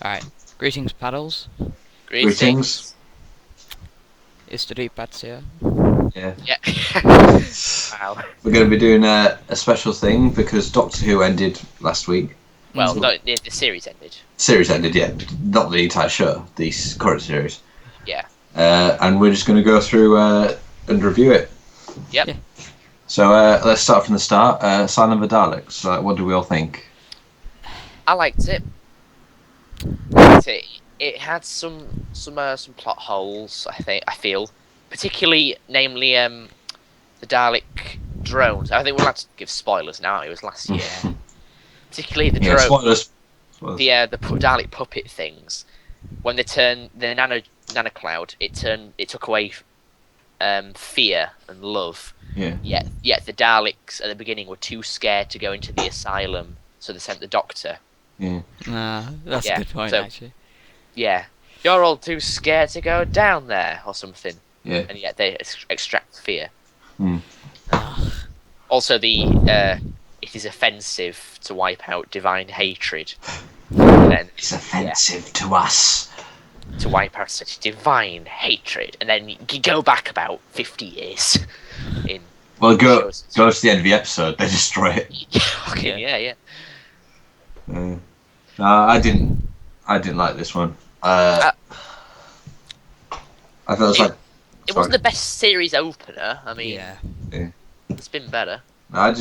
Alright, greetings paddles. Greetings. It's the Deep Bats here. Yeah. Yeah. Wow. We're going to be doing a special thing because Doctor Who ended last week. Well, no, the series ended. Series ended, yeah. Not the entire show, the current series. Yeah. And we're just going to go through and review it. Yep. Yeah. So let's start from the start. Sign of the Daleks. What do we all think? I liked it. It had some plot holes. I feel, particularly, namely, the Dalek drones. I think we'll have to give spoilers now. It was last year. Particularly the Yeah, drones. spoilers. The Dalek puppet things. When they turned the nano cloud, it took away fear and love. Yeah. Yet the Daleks at the beginning were too scared to go into the asylum, so they sent the Doctor. Yeah. That's Yeah, a good point, so- actually. Yeah, you're all too scared to go down there or something, Yeah. and yet they extract fear. Hmm. Also, it is offensive to wipe out divine hatred. And then It's offensive to us. to wipe out such divine hatred, and then you go back about 50 years in. Well, go shows. to the end of the episode. They destroy it. Fucking yeah. No, I didn't like this one. I felt it was like It wasn't the best series opener. I mean, Yeah. it's been better. I'm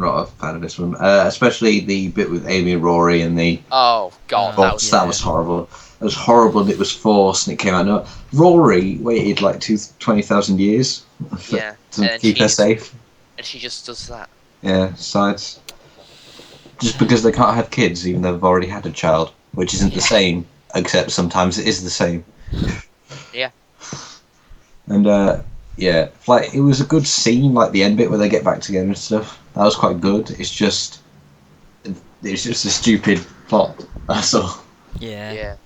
not a fan of this one, especially the bit with Amy and Rory and the Oh god, Oh, that was that was horrible. It was horrible, and it was forced, and it came out. No, Rory waited like 20,000 years yeah, to and keep her safe. and she just does that. Yeah, sides. Just because they can't have kids, even though they've already had a child, which isn't the same, except sometimes it is the same. Yeah. And yeah, like it was a good scene, like the end bit where they get back together and stuff. That was quite good. It's just a stupid plot. That's all. Yeah. Yeah.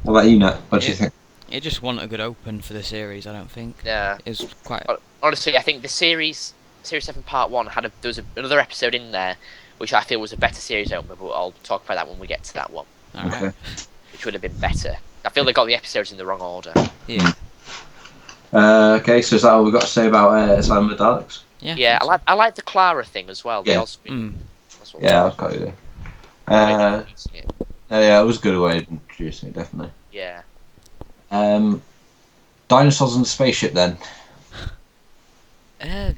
How about you, Nat? What do you Yeah. think? It just wasn't a good open for the series, I don't think. Yeah. It was quite... Honestly, I think the series 7 Part 1 there was another episode in there which I feel was a better series opener, but I'll talk about that when we get to that one, Alright. Okay. which would have been better. I feel they got the episodes in the wrong order. Yeah. Okay, so is that all we've got to say about Asylum of the Daleks? Yeah. Yeah, I like the Clara thing as well. They Yeah. also, Mm. that's what Yeah, I've got you there. Yeah, it was a good way of introducing it, definitely. Yeah. Dinosaurs on the spaceship, then. Uh,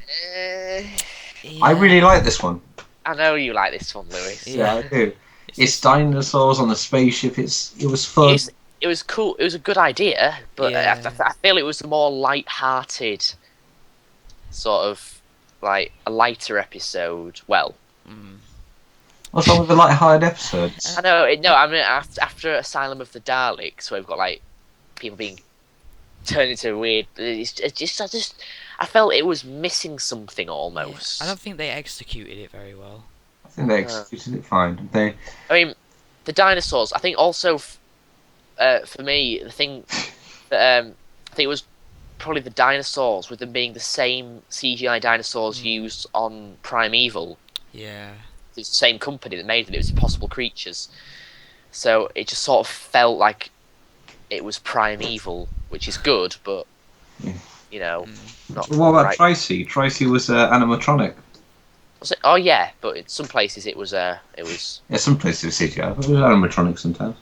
I really like this one. I know you like this one, Lewis. Yeah. I do. It's dinosaurs on a spaceship. It was fun. It was cool. It was a good idea, but Yeah. I feel it was a more light-hearted, sort of like a lighter episode. Well, What's wrong with the light-hearted episodes? I know. No, I mean after Asylum of the Daleks, where we've got like people being turned into weird. I felt it was missing something almost. I don't think they executed it very well. I think they executed it fine. Didn't they? I mean, the dinosaurs. I think also, for me, the thing that I think it was probably the dinosaurs, with them being the same CGI dinosaurs used on Primeval. Yeah. It's the same company that made them. It was Impossible Creatures, so it just sort of felt like it was Primeval, which is good, but you know, not. What about right. Tracy? Tracy was animatronic. Was it? Oh yeah, but in some places it was. Yeah, some places it was CGI, but it was animatronic sometimes.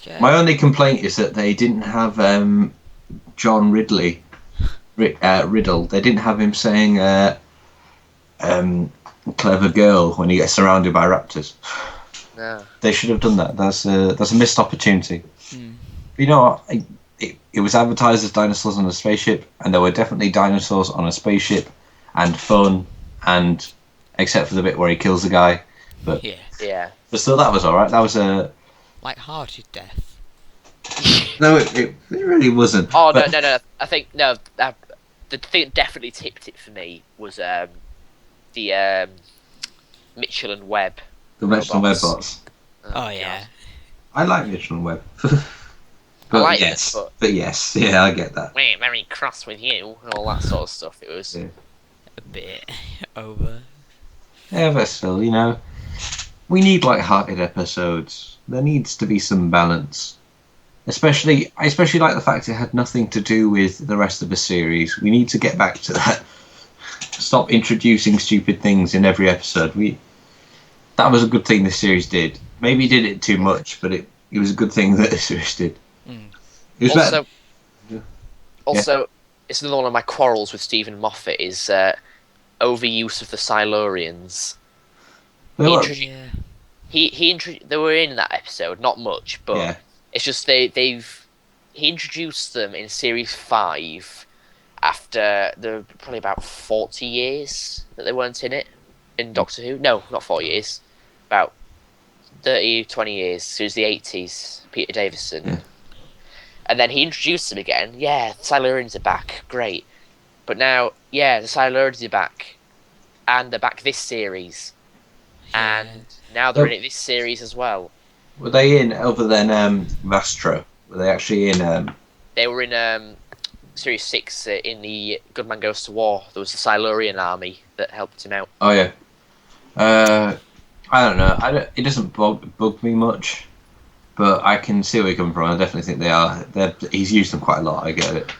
Yeah. My only complaint is that they didn't have John Ridley, Riddle. They didn't have him saying "clever girl" when he gets surrounded by raptors. No. They should have done that. That's a missed opportunity. Mm. But you know what? It was advertised as dinosaurs on a spaceship, and there were definitely dinosaurs on a spaceship, and fun, and except for the bit where he kills the guy. But Yeah. Yeah. still, that was all right. That was a Light-hearted death. no. It really wasn't. Oh But- no! I think no. The thing that definitely tipped it for me was the Mitchell and Webb. The Mitchell and Webb robots. bots. Oh, yeah. I like Mitchell and Webb. I like it, yes, but- yes, yeah, I get that. We're very cross with you and all that sort of stuff. It was. Yeah. A bit over. Yeah, but still, you know, we need light-hearted episodes. There needs to be some balance. I especially like the fact it had nothing to do with the rest of the series. We need to get back to that. Stop introducing stupid things in every episode. That was a good thing this series did. Maybe did it too much, but it was a good thing that this series did. Mm. It was better. Also, it's another one of my quarrels with Stephen Moffat is overuse of the Silurians. Well, Yeah. They were in that episode, not much, but yeah. it's just he introduced them in series 5 after probably about 40 years that they weren't in it in Doctor Who. No, not 40 years, about 30, 20 years. So it was the 80s, Peter Davison. Yeah. And then he introduced them again. Yeah, the Silurians are back, great. But now, yeah, the Silurians are back, and they're back this series. And now they're in it this series as well. Were they in other than Vastra? Were they actually in? They were in series 6 in the Good Man Goes to War. There was the Silurian army that helped him out. Oh yeah. I don't know. It doesn't bug me much, but I can see where you're coming from. I definitely think they are. He's used them quite a lot. I get it.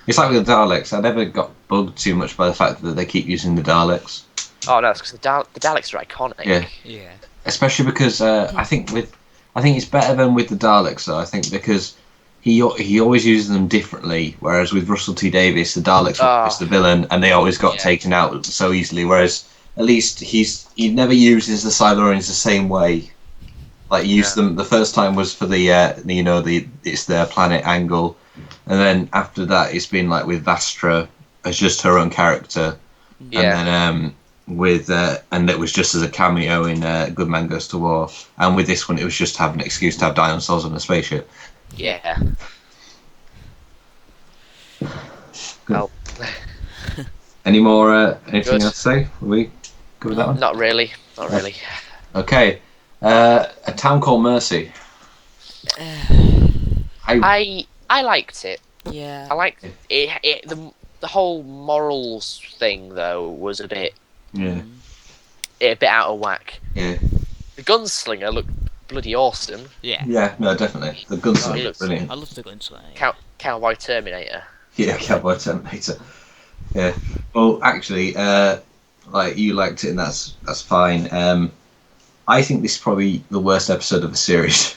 It's like with the Daleks. I never got bugged too much by the fact that they keep using the Daleks. Oh no, it's because the Daleks are iconic. Yeah. Yeah. Especially because I think it's better than with the Daleks though. I think because he always uses them differently, whereas with Russell T Davies the Daleks were always the villain and they always got taken out so easily. Whereas at least he never uses the Silurians the same way. Like he used them the first time was for the it's their planet Angle, and then after that it's been like with Vastra as just her own character, Yeah. and then and it was just as a cameo in Good Man Goes to War, and with this one it was just to have an excuse to have dinosaurs on a spaceship. Yeah. Well, Any more? Anything Good. else to say? Will we cover that one? not really. Not really. Okay. A Town Called Mercy. I liked it. Yeah. I liked it. The whole morals thing though was a bit Yeah. a bit out of whack. Yeah. The gunslinger looked bloody awesome. Yeah. Yeah. No, definitely. The gunslinger Oh, is brilliant. I love the gunslinger. Cowboy Terminator. Yeah, Cowboy Terminator. Yeah. Well, actually, like you liked it, and that's fine. I think this is probably the worst episode of the series.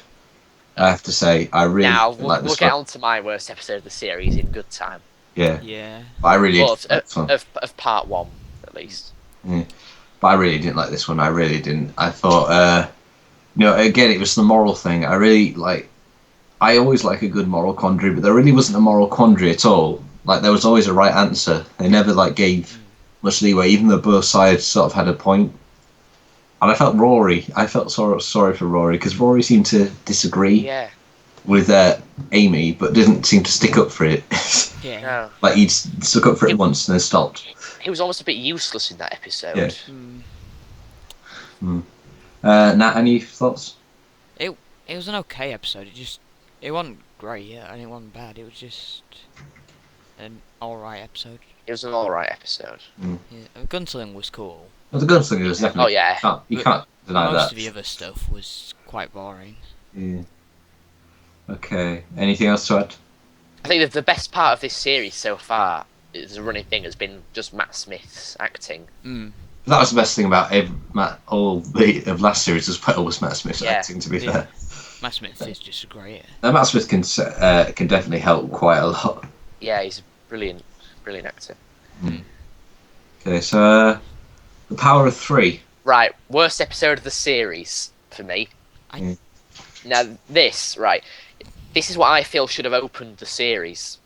I have to say, I really Now didn't like we'll this get one. on to my worst episode of the series in good time. Yeah, Yeah. but I really Well, didn't like this one. of part 1 at least. But I really didn't like this one. I really didn't. I thought, again, it was the moral thing. I always like a good moral quandary, but there really wasn't a moral quandary at all. Like there was always a right answer. They never gave much leeway, even though both sides sort of had a point. And I felt sorry for Rory because Rory seemed to disagree Yeah. with Amy, but didn't seem to stick up for it. Yeah. No. Like he'd stuck up for it once and then stopped. He was almost a bit useless in that episode. Yeah. Mm. Nat, any thoughts? It was an okay episode. It wasn't great, yeah, and it wasn't bad. It was just an alright episode. It was an alright episode. Yeah. Gunsling was cool. Well, the gunslinger was definitely. Oh, yeah. You can't deny Most that. of the other stuff was quite boring. Yeah. Okay. Anything else to add? I think that the best part of this series so far, is a running thing, has been just Matt Smith's acting. Mm. That was the best thing about of last series was Matt Smith's Yeah. acting. To be Yeah. fair, Matt Smith is just great. now, Matt Smith can definitely help quite a lot. Yeah, he's a brilliant actor. Okay, so The Power of Three. Right, worst episode of the series for me. I- Now this is what I feel should have opened the series,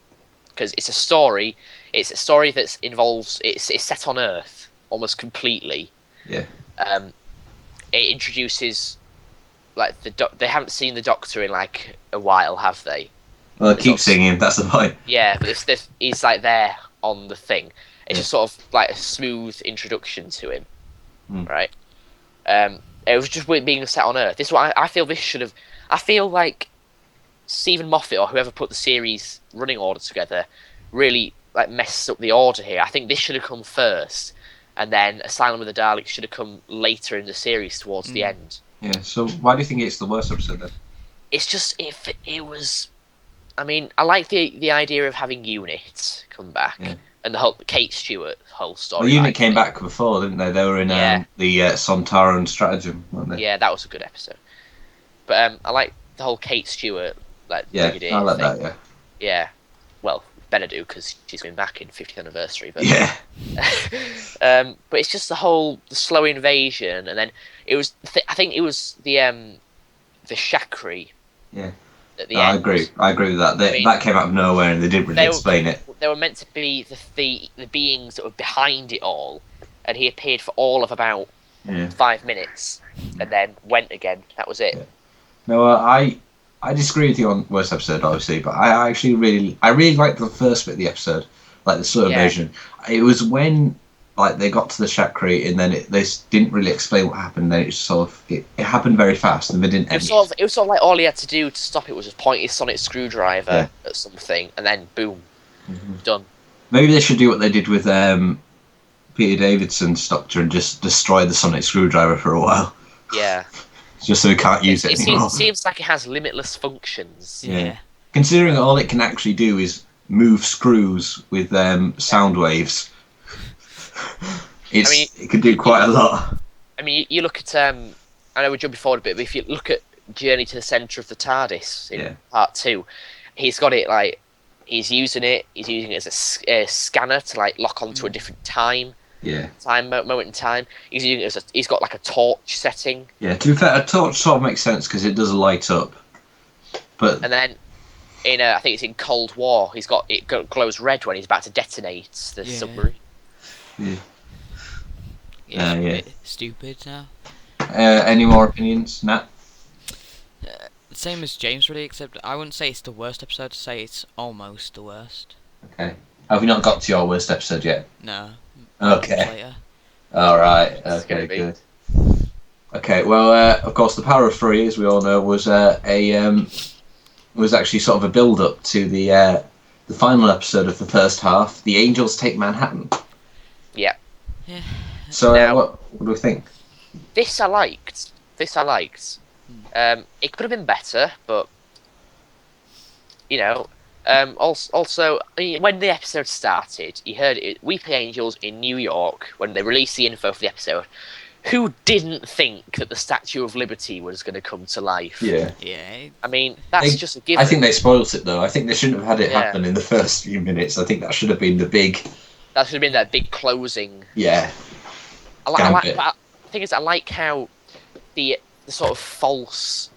because it's a story. It's a story that involves. It's set on Earth almost completely. Yeah. It introduces they haven't seen the Doctor in a while, have they? Well, keep also- singing. That's the point. Yeah, but he's there on the thing. It's just sort of like a smooth introduction to him, right? It was just weird being set on Earth. This is what I feel this should have. I feel like Stephen Moffat or whoever put the series running order together really messed up the order here. I think this should have come first, and then Asylum of the Daleks should have come later in the series towards the end. Yeah. So why do you think it's the worst episode then? It's just if it was. I mean, I like the idea of having Unit come back Yeah. and the whole Kate Stewart whole story. Well, Unit came back before, didn't they? They were in Yeah. the Sontaran stratagem, weren't they? Yeah, that was a good episode. But I like the whole Kate Stewart like Yeah, Brigadier I like thing. that. Yeah. Yeah. Well, better do because she's going back in 50th anniversary. But Yeah. but it's just the slow invasion, and then it was. I think it was the Shakri. Yeah. At the No, end. I agree with that. I mean, that came out of nowhere, and they didn't really they were- explain it. They were meant to be the beings that were behind it all, and he appeared for all of about Yeah. 5 minutes, and then went again. That was it. Yeah. No, I disagree with you on worst episode, obviously, but I actually really liked the first bit of the episode, like the slow Yeah. invasion. It was when like they got to the Shakri, and then they didn't really explain what happened. Then it just sort of it happened very fast, and they didn't It end was, sort of like all he had to do to stop it was just point his sonic screwdriver Yeah. at something, and then boom, Mhm. done. Maybe they should do what they did with Peter Davidson's Doctor and just destroy the sonic screwdriver for a while, Yeah. just so we can't use it anymore. seems like it has limitless functions. Yeah. Considering all it can actually do is move screws with sound waves, it can do quite a lot. I mean, you look at I know we're jumping forward a bit, but if you look at Journey to the Centre of the TARDIS in Yeah. part 2, he's got it like he's using it as a scanner to like lock onto a different moment in time. He's using it he's got like a torch setting, Yeah, to be fair, a torch sort of makes sense because it does light up. But and then in I think it's in Cold War, it glows red when he's about to detonate the Yeah. submarine. yeah. Yeah, yeah. a bit stupid now. Any more opinions, Nat? Same as James, really, except I wouldn't say it's the worst episode. I'd say it's almost the worst. Okay. Have you not got to your worst episode yet? No. Okay. Later. All right. It's Okay. gonna be. Good. Okay. Well, of course, the Power of Three, as we all know, was was actually sort of a build-up to the final episode of the first half. The Angels take Manhattan. Yeah. Yeah. So, Now- what do we think? This I liked. It could have been better, but you know. Also, I mean, when the episode started, you heard it, Weeping Angels in New York when they released the info for the episode. Who didn't think that the Statue of Liberty was going to come to life? Yeah. Yeah. I mean, that's They- just a given. I think they spoilt it though. I think they shouldn't have had it Yeah. happen in the first few minutes. I think that should have been the big. That should have been that big closing. Yeah. Gambit. But the thing is, I like how the sort of false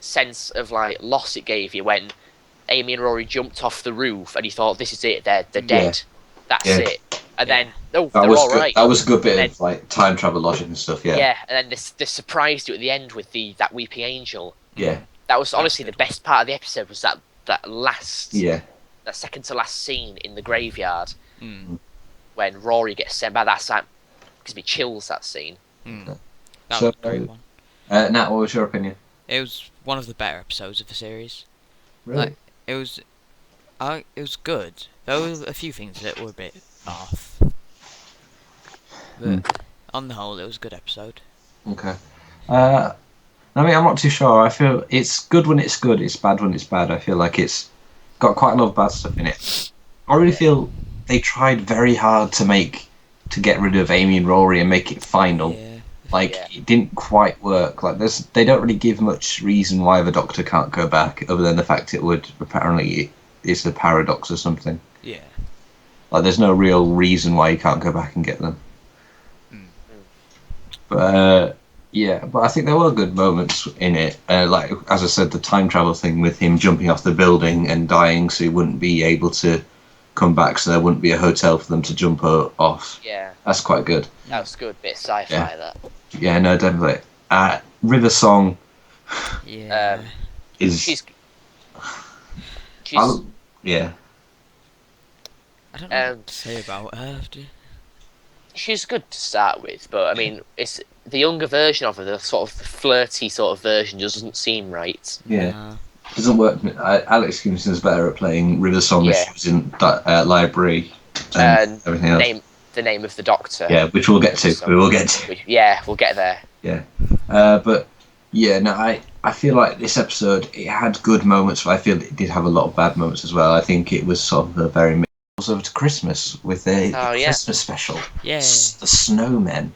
sense of like loss it gave you when Amy and Rory jumped off the roof and you thought, this is it, they're dead. That's Yeah. it. And then, no, That they're was all good. right. That was a good bit And of like time travel logic and stuff. Yeah. Yeah, and then they surprised you at the end with that Weeping Angel. Yeah. That was honestly the best part of the episode was that Yeah. that second to last scene in the graveyard Mm. when Rory gets sent by that side. Gives me chills, that scene. Mm. That So- was a great one. Nat, what was your opinion? It was one of the better episodes of the series. Really? Like, it was good. There were a few things that were a bit off, but on the whole, it was a good episode. Okay. I mean, I'm not too sure. I feel it's good when it's good. It's bad when it's bad. I feel like it's got quite a lot of bad stuff in it. I really feel they tried very hard to get rid of Amy and Rory and make it final. Yeah. Like Yeah. it didn't quite work. Like they don't really give much reason why the Doctor can't go back, other than the fact it would apparently it's a paradox or something. Yeah. Like there's no real reason why you can't go back and get them. But yeah, but I think there were good moments in it. Like as I said, the time travel thing with him jumping off the building and dying, so he wouldn't be able to come back, so there wouldn't be a hotel for them to jump off. Yeah, That's quite good. that was good. Bit of sci-fi, Yeah. that. Yeah, no, definitely. River Song Yeah. is She's yeah. I don't know what to say about her. she's good to start with, but I mean, it's the younger version of her, the sort of flirty sort of version, doesn't seem right. Yeah, doesn't work. Alex Gibson's better at playing River Song if Yeah. she was in that library and And everything else. the name of the Doctor. Yeah, which we'll get to. So- We will get to. Yeah, we'll get there. But yeah, no, I feel like this episode, it had good moments, but I feel it did have a lot of bad moments as well. I think it was sort of a very mix over to Christmas with the Oh, yeah. Christmas special. Yeah. The snowmen.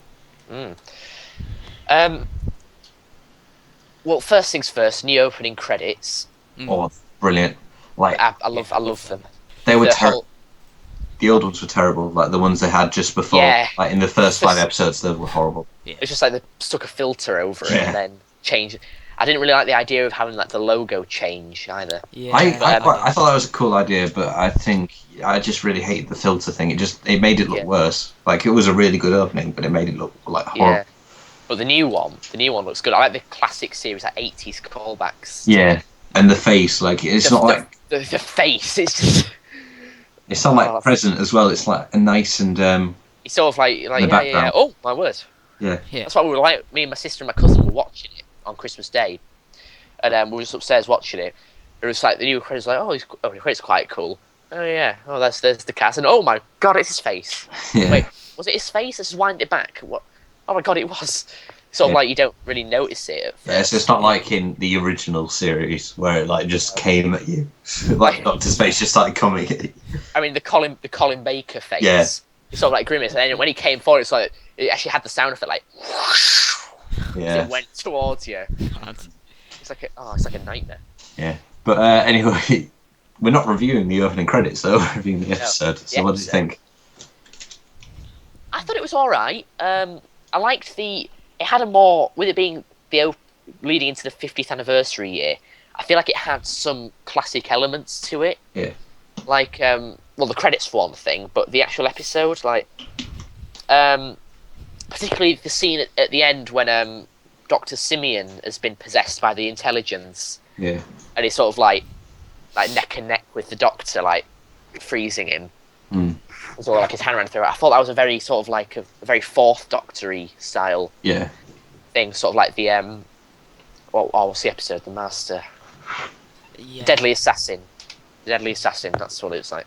Well, first things first. New opening credits. Oh, brilliant! Like I love them. they were The terrible. The old ones were terrible. Like the ones they had just before. Yeah. Like in the first 5 episodes, they were horrible. It's just like they stuck a filter over it Yeah. and then changed it. I didn't really like the idea of having like the logo change either. Yeah. I but, thought that was a cool idea, but I think I just really hated the filter thing. It made it look Yeah. worse. Like it was a really good opening, but it made it look like horrible. Yeah. But the new one looks good. I like the classic series, like 80s callbacks. Yeah, and the face, like it's not like the face. It's just it's not like present as well. It's like a nice and it's sort of like the yeah. background. Oh my word. Yeah. That's why we were like me and my sister and my cousin were watching it on Christmas Day, and we were just upstairs watching it. It was like the new credits, like the credits quite cool. Oh yeah, there's the cast, and oh my god, it's his face. yeah. Wait, was it his face? Let's wind it back. What? Oh my god, it was. Sort of Yeah. like you don't really notice it at first. Yeah, so it's not like in the original series where it like just came at you, like Doctor's face just started coming at you. I mean, the Colin Baker face. Yeah. It's sort of like grimace, and then when he came forward, it's like it actually had the sound effect, like Yeah, it went towards you. It's like a nightmare. yeah. But anyway, we're not reviewing the opening credits though. We're reviewing the episode. So the what did you think? I thought it was all right. I liked it had a more, with it being leading into the 50th anniversary year. I feel like it had some classic elements to it. Yeah. Like, well, the credits for one thing, but the actual episode, like, particularly the scene at the end when Dr. Simeon has been possessed by the intelligence, Yeah, and he's sort of like neck and neck with the Doctor, like freezing him. It's all like his hand ran through it. I thought that was a very sort of like a very Fourth Doctor-y style yeah, thing, sort of like the what's the episode? The Master, Yeah. Deadly Assassin. The Deadly Assassin. That's what it was like.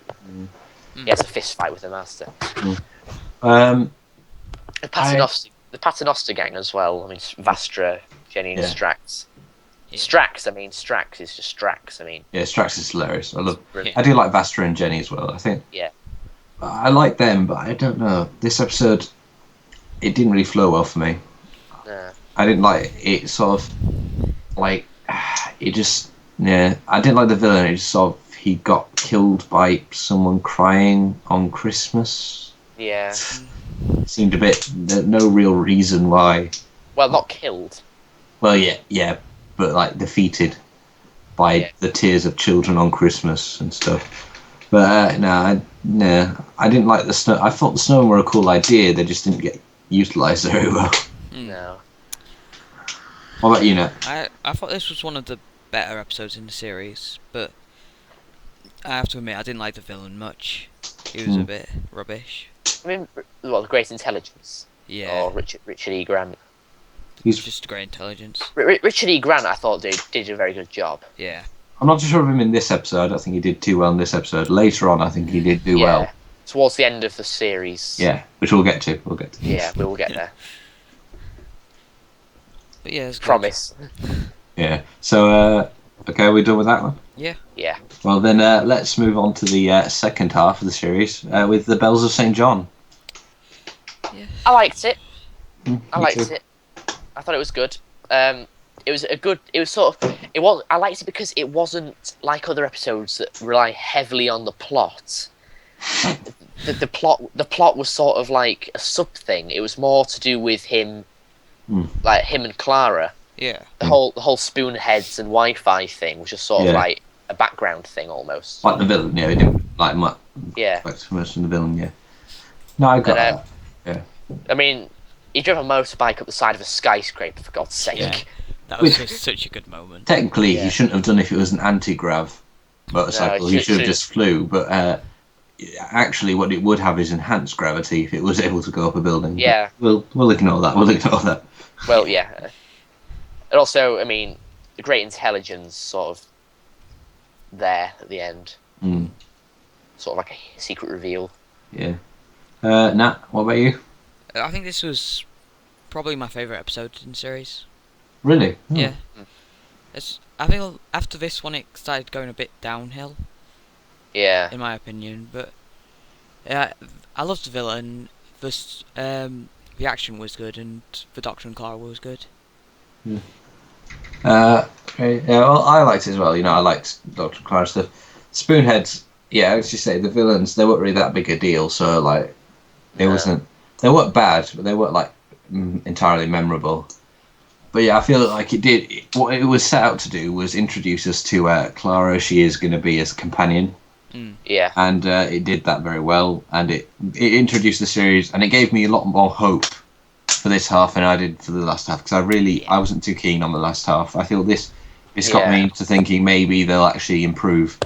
He has a fist fight with the Master. um, The Paternoster gang as well. I mean, Vastra, Jenny, and Yeah. Strax. Yeah. Strax is just Strax. I mean, yeah. Strax is hilarious. brilliant. I do like Vastra and Jenny as well. I think. Yeah. I like them, but I don't know. This episode, it didn't really flow well for me. I didn't like it. Sort of like it just. Yeah, I didn't like the villain. It just sort of he got killed by someone crying on Christmas. Yeah. It seemed a bit. No real reason why. Well, not killed. Well, yeah, but like defeated by the tears of children on Christmas and stuff. But I didn't like the snow. I thought the snowmen were a cool idea. They just didn't get utilised very well. No. What about you, Nat? I thought this was one of the better episodes in the series, but I have to admit I didn't like the villain much. He was a bit rubbish. I mean, well, the Great Intelligence. Yeah. Or Richard E. Grant. He's. Just great intelligence. Richard E. Grant, I thought did a very good job. Yeah. I'm not too sure of him in this episode. I don't think he did too well in this episode. Later on, I think he did do well. Towards the end of the series. Yeah, which we'll get to. Yeah, we will get there. But yeah, it's good. Promise. Yeah. So, okay, we're done with that one. Yeah. Yeah. Well, then let's move on to the second half of the series with the Bells of St. John. Yeah. I liked it. Me I liked too. it. I thought it was good. It was a good. It was sort of. It was. I liked it because it wasn't like other episodes that rely heavily on the plot. The plot was sort of like a sub thing. It was more to do with him, like him and Clara. Yeah. The whole Spoonheads and Wi-Fi thing was just sort of Yeah. like a background thing almost. Like the villain, yeah, he didn't like much. Yeah. Much from the villain, yeah. No, I got And, that. I mean, he drove a motorbike up the side of a skyscraper, for God's sake. Yeah. That was just such a good moment. Technically, Yeah. he shouldn't have done if it was an anti-grav motorcycle. No, he he should have should- just flew. But actually, what it would have is enhanced gravity if it was able to go up a building. Yeah. But we'll ignore that. We'll ignore that. Well, yeah. And also, I mean, the Great Intelligence sort of there at the end. Mm, Sort of like a secret reveal. yeah. Nat, what about you? I think this was probably my favourite episode in the series. Really? Hmm. Yeah. I think after this one it started going a bit downhill, Yeah. in my opinion. But yeah, I loved the villain. The action was good, and the Doctor and Clara was good. Okay, yeah, well, I liked it as well. I liked Dr. Clara stuff. Spoonheads, yeah, as you say, the villains, they weren't really that big a deal, so, like, they weren't bad, but they weren't, like, entirely memorable. But yeah, I feel like what it was set out to do was introduce us to Clara. She is going to be as a companion. Yeah. And it did that very well, and it introduced the series, and it gave me a lot more hope for this half than I did for the last half, because I wasn't too keen on the last half. I feel this got me into thinking maybe they'll actually improve.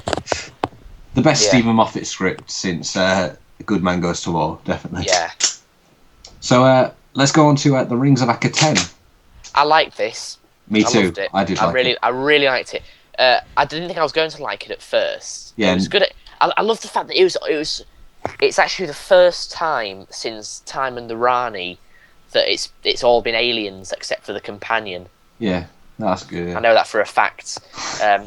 The best Stephen Moffat script since Good Man Goes to War, definitely. Yeah. So let's go on to The Rings of Akhaten. I like this. Me too. I loved it. I did like it. I really liked it. I didn't think I was going to like it at first. Yeah. It was good. I love the fact that it's actually the first time since Time and the Rani that it's all been aliens except for the companion. Yeah, that's good. Yeah. I know that for a fact. There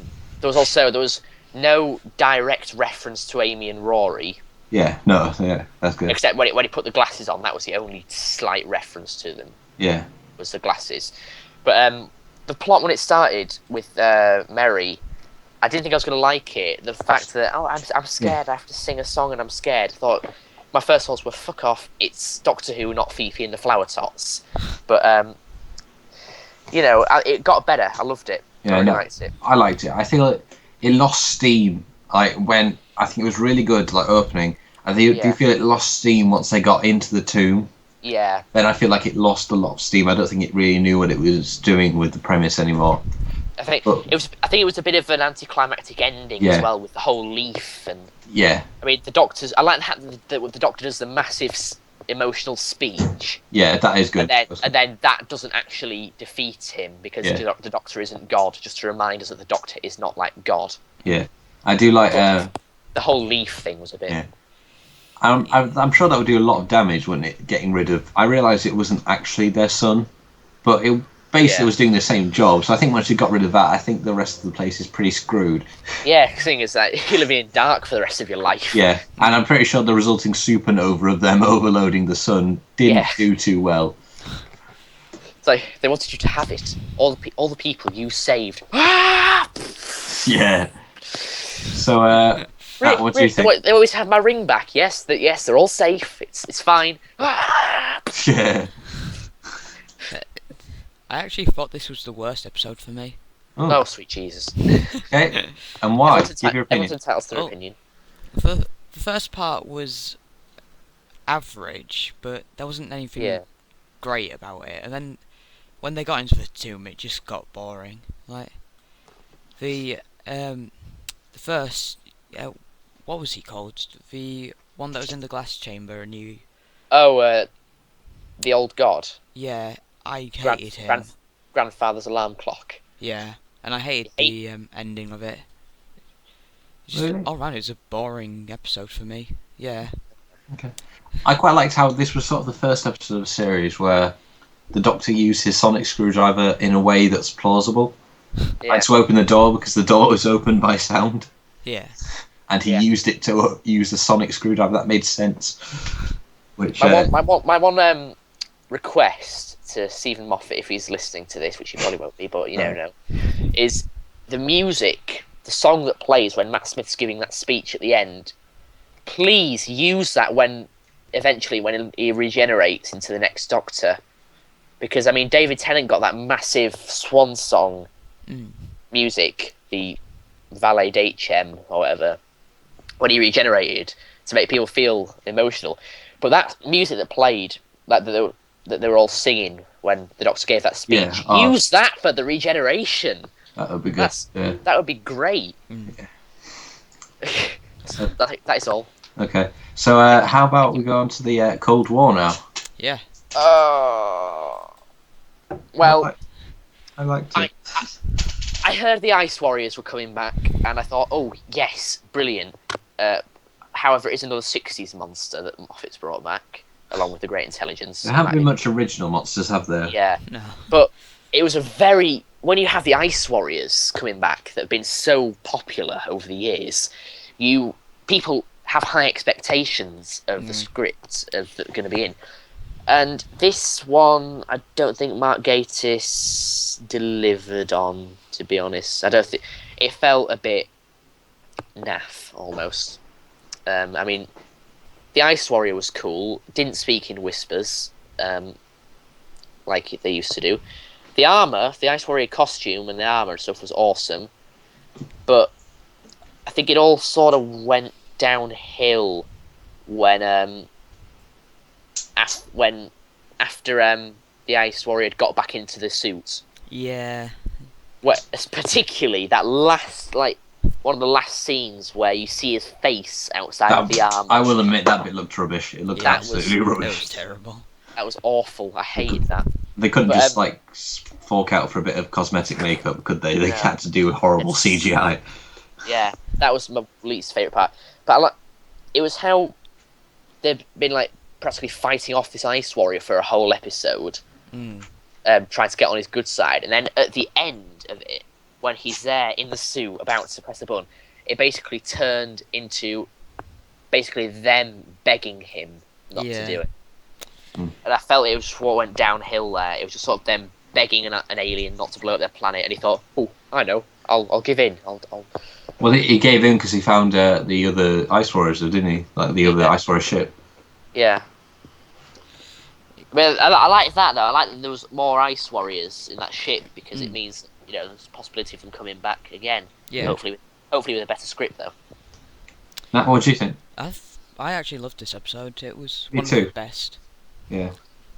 was no direct reference to Amy and Rory. Yeah, that's good. Except when he put the glasses on, that was the only slight reference to them. Yeah. Was the glasses. But the plot when it started with Mary, I didn't think I was going to like it. The fact that I'm scared, I have to sing a song and I'm scared. I thought my first thoughts were fuck off. It's Doctor Who, not Fifi and the Flower Tots. But it got better. I loved it. Yeah, I really liked it. I liked it. I feel it lost steam. Like when I think it was really good, like opening. I do feel it lost steam once they got into the tomb. Yeah. Then I feel like it lost a lot of steam. I don't think it really knew what it was doing with the premise anymore. I think it was a bit of an anticlimactic ending as well, with the whole leaf and. Yeah. I mean, the Doctor's. I like the Doctor does the massive emotional speech. Yeah, that is good. And then that doesn't actually defeat him because the Doctor isn't God. Just to remind us that the Doctor is not like God. Yeah, I do like the whole leaf thing was a bit. Yeah. I'm sure that would do a lot of damage, wouldn't it? Getting rid of. I realised it wasn't actually their son, but it basically was doing the same job. So I think once you got rid of that, I think the rest of the place is pretty screwed. Yeah, the thing is that you'll be in dark for the rest of your life. Yeah, and I'm pretty sure the resulting supernova of them overloading the sun didn't do too well. It's like they wanted you to have it. All the people you saved. Yeah. So, what do you think? They always have my ring back. Yes, they're all safe. It's fine. Yeah. I actually thought this was the worst episode for me. Oh, sweet Jesus. Okay, and why? Give your opinion. Everyone's entitled to their opinion. The first part was average, but there wasn't anything great about it. And then when they got into the tomb, it just got boring. Like the first, what was he called? The one that was in the glass chamber, and you. Oh, the old god. Yeah, I hated him. Grandfather's alarm clock. Yeah, and I hated the ending of it. Just all round, it was a boring episode for me. Yeah. Okay. I quite liked how this was sort of the first episode of the series where the Doctor used his sonic screwdriver in a way that's plausible. Yeah. Like to open the door because the door was opened by sound. Yeah. And he used it to use the sonic screwdriver. That made sense. Which my one request to Stephen Moffat, if he's listening to this, which he probably won't be, but you never know, is the music, the song that plays when Matt Smith's giving that speech at the end. Please use that when he regenerates into the next Doctor, because I mean David Tennant got that massive swan song music, the Valet d'Hem or whatever, when he regenerated to make people feel emotional. But that music that played, that they were all singing when the Doctor gave that speech, use that for the regeneration. That would be good. That would be great. So, that is all. Okay, so how about we go on to the Cold War now? Yeah. Well, I liked it. I heard the Ice Warriors were coming back, and I thought, oh yes, brilliant. However, it is another 60s monster that Moffat's brought back, along with the Great Intelligence. There haven't been much original monsters, have there? Yeah, No. but it was a very... When you have the Ice Warriors coming back that have been so popular over the years, people have high expectations of the script that are going to be in. And this one, I don't think Mark Gatiss delivered on, to be honest. I don't think... It felt a bit naff, almost. I mean, the Ice Warrior was cool. Didn't speak in whispers, like they used to do. The armor, the Ice Warrior costume and the armor and stuff was awesome, but I think it all sort of went downhill when after the Ice Warrior had got back into the suit. Yeah. Where, particularly that last, like, one of the last scenes where you see his face outside of the armor. I will admit that bit looked rubbish. It looked absolutely rubbish. It was terrible. That was awful. I hated that. They couldn't just fork out for a bit of cosmetic makeup, could they? They had to do horrible CGI. Yeah, that was my least favourite part. But it was how they'd been like practically fighting off this Ice Warrior for a whole episode, trying to get on his good side, and then at the end of it, when he's there in the suit about to press the button, it basically turned into basically them begging him not to do it. And I felt it was what went downhill there. It was just sort of them begging an alien not to blow up their planet, and he thought, "Oh, I know, I'll give in. I'll." Well, he gave in because he found the other Ice Warriors, didn't he? Like the other Ice Warrior ship. Yeah. Well, I like that though. I like that there was more Ice Warriors in that ship because it means there's a possibility of them coming back again. Yeah. Hopefully with a better script though. Matt, what do you think? I actually loved this episode. It was Me one too. of the best. Yeah.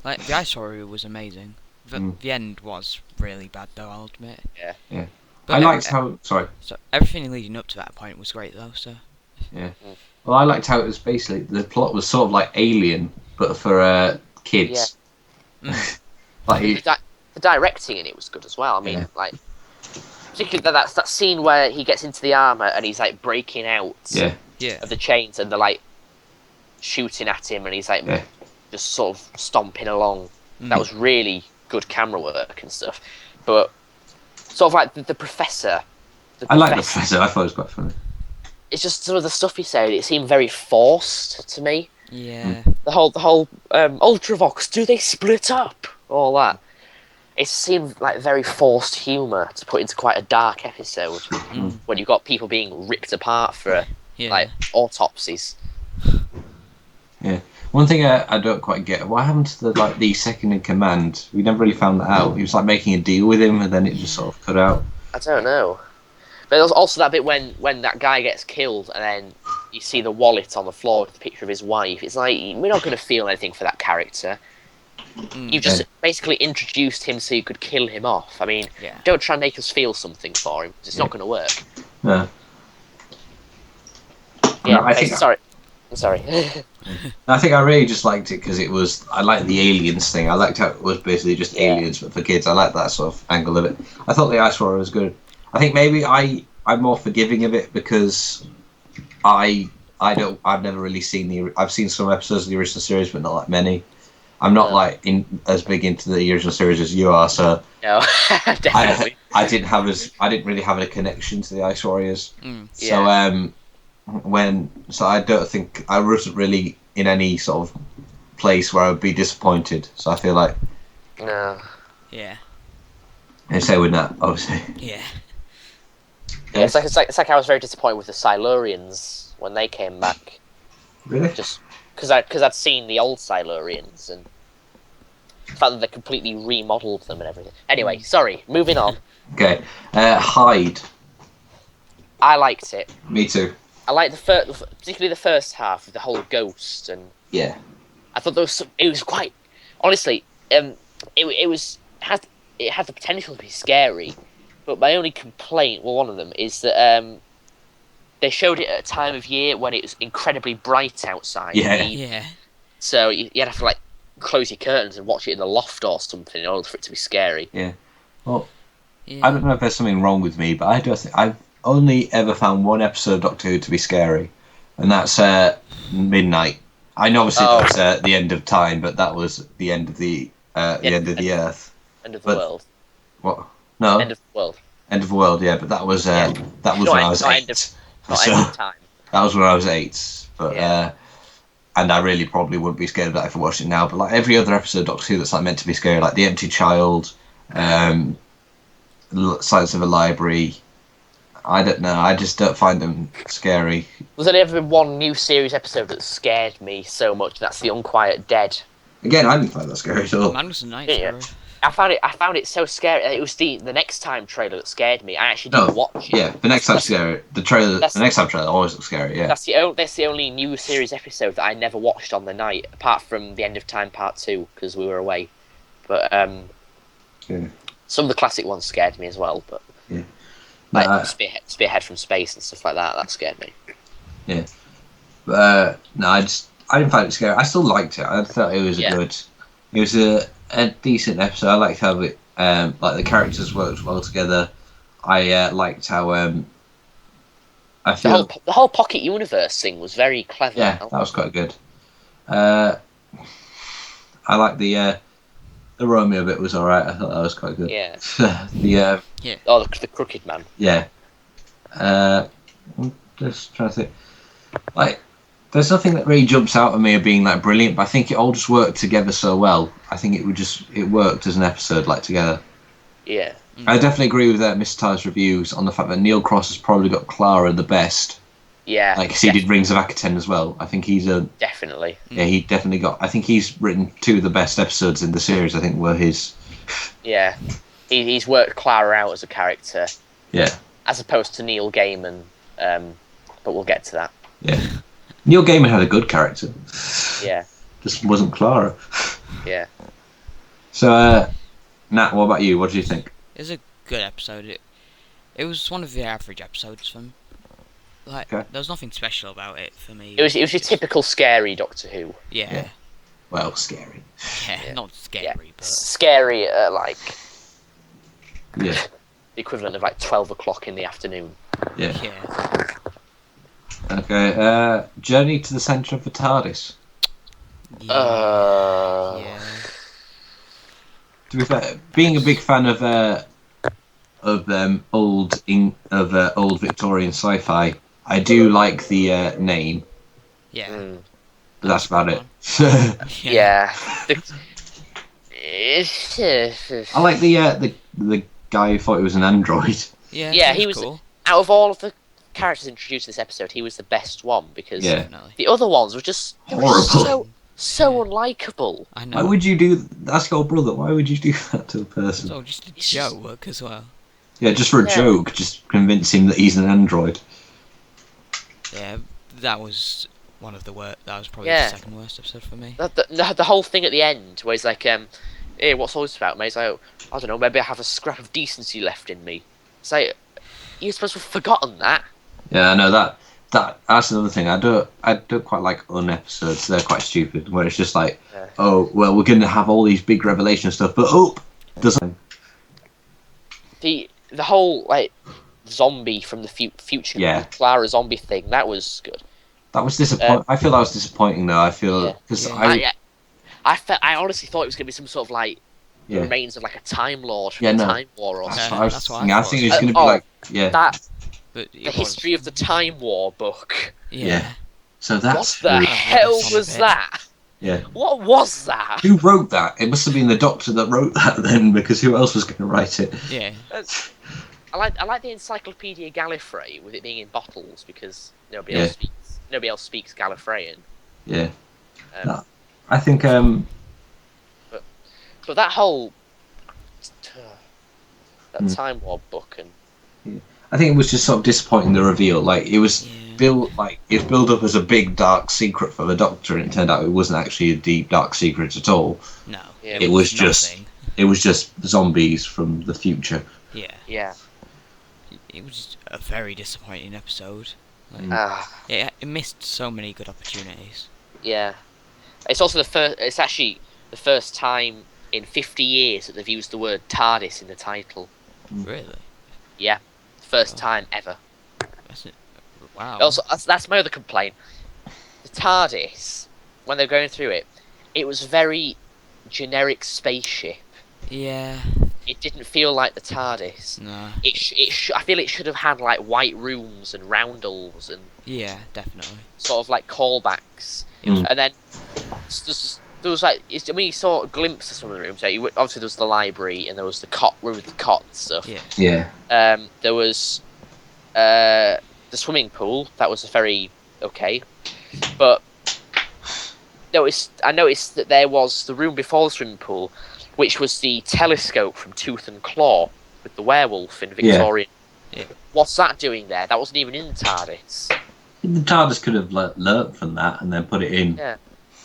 Like the Ice Warrior was amazing. The end was really bad though, I'll admit. Yeah. Yeah. But I liked how... Sorry. So everything leading up to that point was great though, so... Yeah. Well, I liked how it was basically... The plot was sort of like Alien, but for kids. Yeah. Like the directing in it was good as well. I mean, like... Particularly that scene where he gets into the armour and he's like breaking out of the chains and they're like shooting at him and he's like just sort of stomping along. That was really good camera work and stuff. But sort of like the Professor. I like the Professor. I thought it was quite funny. It's just some of the stuff he said. It seemed very forced to me. Yeah. The whole Ultravox. Do they split up? All that. It seemed like very forced humour to put into quite a dark episode when you've got people being ripped apart for like autopsies. Yeah. One thing I don't quite get, what happened to the second in command? We never really found that out. He was like making a deal with him and then it just sort of cut out. I don't know. But there's also that bit when that guy gets killed and then you see the wallet on the floor with the picture of his wife. It's like, we're not going to feel anything for that character. You've just basically introduced him so you could kill him off. I mean, don't try and make us feel something for him. It's not going to work. No. Yeah, no, I'm sorry. I think I really just liked it because I liked the aliens thing. I liked how it was basically just aliens, but for kids. I liked that sort of angle of it. I thought the Ice Warrior was good. I think maybe I'm more forgiving of it because I've never really seen I've seen some episodes of the original series, but not like many. I'm not as big into the original series as you are, so no, definitely. I didn't really have a connection to the Ice Warriors. So so I don't think I wasn't really in any sort of place where I would be disappointed. So I feel like yeah. And same with that, obviously. Yeah. Yeah, it's like I was very disappointed with the Silurians when they came back. Really? Just because I'd seen the old Silurians and the fact that they completely remodeled them and everything. Anyway, sorry, moving on. Okay, Hyde. I liked it. Me too. I liked particularly the first half with the whole ghost and. Yeah. I thought it was quite honestly. It had the potential to be scary, but my only complaint, one of them, is that they showed it at a time of year when it was incredibly bright outside. Yeah. So you'd have to like close your curtains and watch it in the loft or something in order for it to be scary. Yeah. Well, I don't know if there's something wrong with me, but I've only ever found one episode of Doctor Who to be scary, and that's midnight. I know obviously Oh. that's the end of time, but that was the end of the end of the earth. End of the But- world. What? No, End of the world. end of the world. Yeah, but that was Yeah. that was Not when end- I was not 8. end Not So end of time. that was when I was 8. But Yeah. and I really probably wouldn't be scared of that if I watched it now. But like every other episode of Doctor Who that's like meant to be scary, like The Empty Child, Silence of a Library. I don't know. I just don't find them scary. There's only ever been one new series episode that scared me so much. That's The Unquiet Dead. Again, I didn't find that scary at all. Magnus and Knight. Yeah. I found it so scary. It was the Next Time trailer that scared me. I actually No, didn't watch it. Yeah, the next time scary. The trailer. That's- The next time trailer always looks scary. Yeah. That's the only new series episode that I never watched on the night, apart from The End of Time Part 2, because we were away. But Yeah. some of the classic ones scared me as well. But Yeah. like Nah, Spearhead from Space and stuff like that, that scared me. no, I didn't find it scary. I still liked it. I thought it was it was a decent episode. I liked how it like the characters worked well together. I liked how I feel The whole Pocket Universe thing was very clever. yeah, that was quite good. I like the Romeo bit was alright. I thought that was quite good. Yeah. the Oh, the Crooked Man. yeah. I'm just trying to think. Like, there's nothing that really jumps out at me of being like brilliant, but I think it all just worked together so well. I think it worked as an episode like together. Yeah. I definitely agree with Mr. Tyler's reviews on the fact that Neil Cross has probably got Clara the best. Yeah. Like, 'cause he did Rings of Akaten as well. I think he's Definitely. yeah, he definitely got. I think he's written 2 of the best episodes in the series. I think were his. Yeah. He's worked Clara out as a character, Yeah, as opposed to Neil Gaiman. But we'll get to that. yeah. Neil Gaiman had a good character. Yeah. Just wasn't Clara. Yeah. So, Nat, what about you? What do you think? It was a good episode. It was one of the average episodes from. Like, Okay. there was nothing special about it for me. It was your just- typical scary Doctor Who. Yeah, Well, scary. yeah, not scary, but Scary at like Yeah, the equivalent of like 12 o'clock in the afternoon. yeah. yeah. Okay, Journey to the Centre of the TARDIS. Yeah. To be fair, being a big fan of old Victorian sci-fi, I do like the name, Yeah. Mm. but that's about it. Yeah. I like the guy who thought he was an android. Yeah, Yeah, it he was- cool. Out of all of the characters introduced in this episode, he was the best one because Yeah. Definitely. the other ones were just Horrible. so unlikable. I Why know. would you do? That's your brother. Why would you do that to a person? So just a It's just- joke as well. Yeah, just for a Yeah. joke, just convince him that he's an android. Yeah, that was one of the worst. That was probably Yeah. the second worst episode for me. The whole thing at the end, where he's like, hey, what's all this about, mate? He's like, I don't know, maybe I have a scrap of decency left in me. It's like, you're supposed to have forgotten that. Yeah, I know that's another thing. I don't quite like episodes. They're quite stupid. Where it's just like, Yeah. oh well, we're gonna have all these big revelation stuff, but doesn't. The whole, like, zombie from the future, Yeah. Clara zombie thing, that was good. That was disappointing. I feel that was disappointing though. I feel Yeah. because Yeah. I honestly thought it was going to be some sort of, like, the yeah. remains of, like, a Time Lord from Yeah, the no. Time War or That's something. what I was That's what I thinking. I thought. think it's gonna be Oh, like yeah. That, But the history of the Time War book. Yeah. Yeah. So What that's the really- hell That's on a was bit. that? yeah. What was that? Who wrote that? It must have been the Doctor that wrote that then, because who else was going to write it? Yeah. I like the Encyclopedia Gallifrey with it being in bottles because nobody Yeah. else speaks Gallifreyan. Yeah. Um, No. I think But that whole that Mm. Time War book and it was just sort of disappointing, the reveal. Like it was Yeah. built up as a big dark secret for the Doctor, and it turned out it wasn't actually a deep dark secret at all. No. Yeah, It was just nothing. it was just zombies from the future. Yeah. yeah. It was a very disappointing episode. Like, Mm. it missed so many good opportunities. Yeah. It's also it's actually the first time in 50 years that they've used the word TARDIS in the title. Really? Yeah. First Oh. time ever. That's it. Wow. Also, that's my other complaint. The TARDIS, when they're going through it, it was very generic spaceship. Yeah. It didn't feel like the TARDIS. No. I feel it should have had like white rooms and roundels and Yeah, definitely. sort of like callbacks. Mm. And then there was like, I mean, you saw a glimpse of some of the rooms. Like, obviously, there was the library and there was the cot room with the cot and stuff. Yeah. Yeah. There was the swimming pool. That was very okay, but I noticed that there was the room before the swimming pool, which was the telescope from Tooth and Claw with the werewolf in Victorian. Yeah. What's that doing there? That wasn't even in the TARDIS. The TARDIS could have learnt from that and then put it in. Yeah,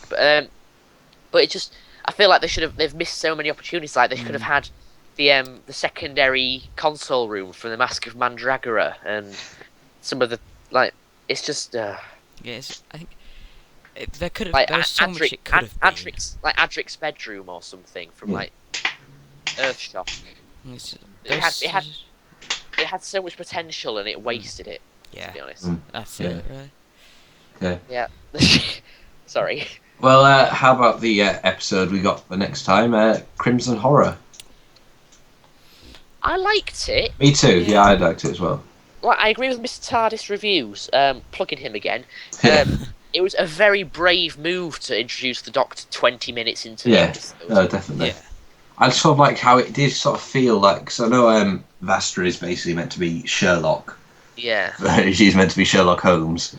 but it just, I feel like they've missed so many opportunities. Like they could have had the secondary console room from the Mask of Mandragora and some of the it's just Yes, I think there could have. like There was so much it could have been. Adric's bedroom or something from like Earthshock. It had so much potential and it wasted it. Yeah. To be honest. That's Yeah. it, really. Okay. Yeah. Sorry. Well, how about the episode we got the next time? Crimson Horror. I liked it. Me too. Yeah, I liked it as well. Like, I agree with Mr. TARDIS reviews. Plugging him again. It was a very brave move to introduce the Doctor 20 minutes into the episode. No, definitely. Yeah. I sort of like how it did sort of feel like, because I know Vastra is basically meant to be Sherlock. Yeah. She's meant to be Sherlock Holmes.